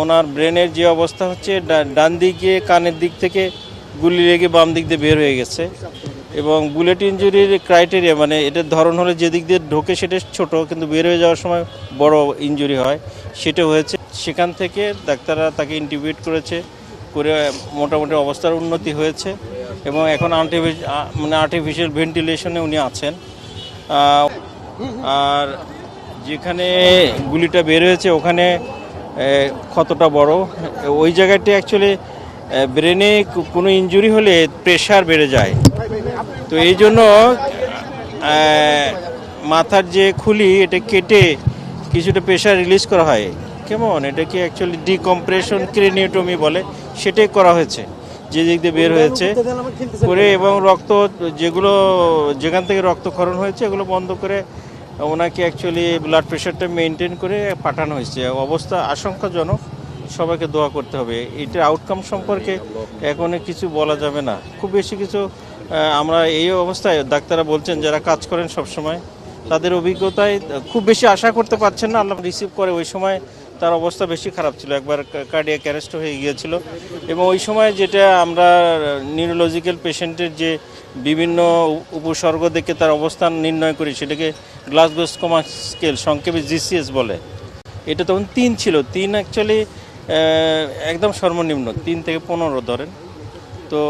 ওনার ব্রেনের যে অবস্থা হচ্ছে, ডান দিকে কানের দিক থেকে গুলি লেগে বাম দিক দিয়ে বের হয়ে গেছে এবং বুলেট ইঞ্জুরির ক্রাইটেরিয়া মানে এটার ধরন হলে যে দিক দিয়ে ঢোকে সেটা ছোট, কিন্তু বের হয়ে যাওয়ার সময় বড় ইঞ্জুরি হয়, সেটা হয়েছে। সেখান থেকে ডাক্তাররা তাকে ইন্টিউবেট করেছে, করে মোটামুটি অবস্থার উন্নতি হয়েছে এবং এখন আর্টিফিশিয়াল ভেন্টিলেশনে উনি আছেন। আর যেখানে গুলিটা বের হয়েছে ওখানে ক্ষতটা বড়, ওই জায়গাটি অ্যাকচুয়ালি ব্রেনে কোনো ইনজুরি হলে প্রেশার বেড়ে যায়, তো এই জন্য মাথার যে খুলি এটা কেটে কিছুটা প্রেশার রিলিজ করা হয়। কেমন এটাকে অ্যাকচুয়ালি ডিকম্প্রেশন ক্রেনিওটমি বলে, সেটাই করা হয়েছে যে দিক দিয়ে বের হয়েছে করে, এবং রক্ত যেখান থেকে রক্তক্ষরণ হয়েছে এগুলো বন্ধ করে ওনাকে অ্যাকচুয়ালি ব্লাড প্রেশারটা মেনটেন করে পাঠানো হয়েছে। অবস্থা আশঙ্কাজনক, সবাইকে দোয়া করতে হবে। এটার আউটকাম সম্পর্কে এখন কিছু বলা যাবে না, খুব বেশি কিছু। আমরা এই অবস্থায় ডাক্তাররা বলছেন যারা কাজ করেন সবসময়, তাদের অভিজ্ঞতায় খুব বেশি আশা করতে পারছেন না। আল্লাহ রিসিভ করে ওই সময় তার অবস্থা বেশি খারাপ ছিল, একবার কার্ডিয়াক অ্যারেস্ট হয়ে গিয়েছিল এবং ওই সময় যেটা আমরা নিউরোলজিক্যাল পেশেন্টের যে বিভিন্ন উপসর্গ দেখে তার অবস্থান নির্ণয় করি, সেটাকে গ্লাসগো কোমা স্কেল, সংক্ষেপে জিসিএস বলে। এটা তখন 3 ছিল। 3 অ্যাকচুয়ালি একদম সর্বনিম্ন, 3 থেকে 15 ধরেন। তো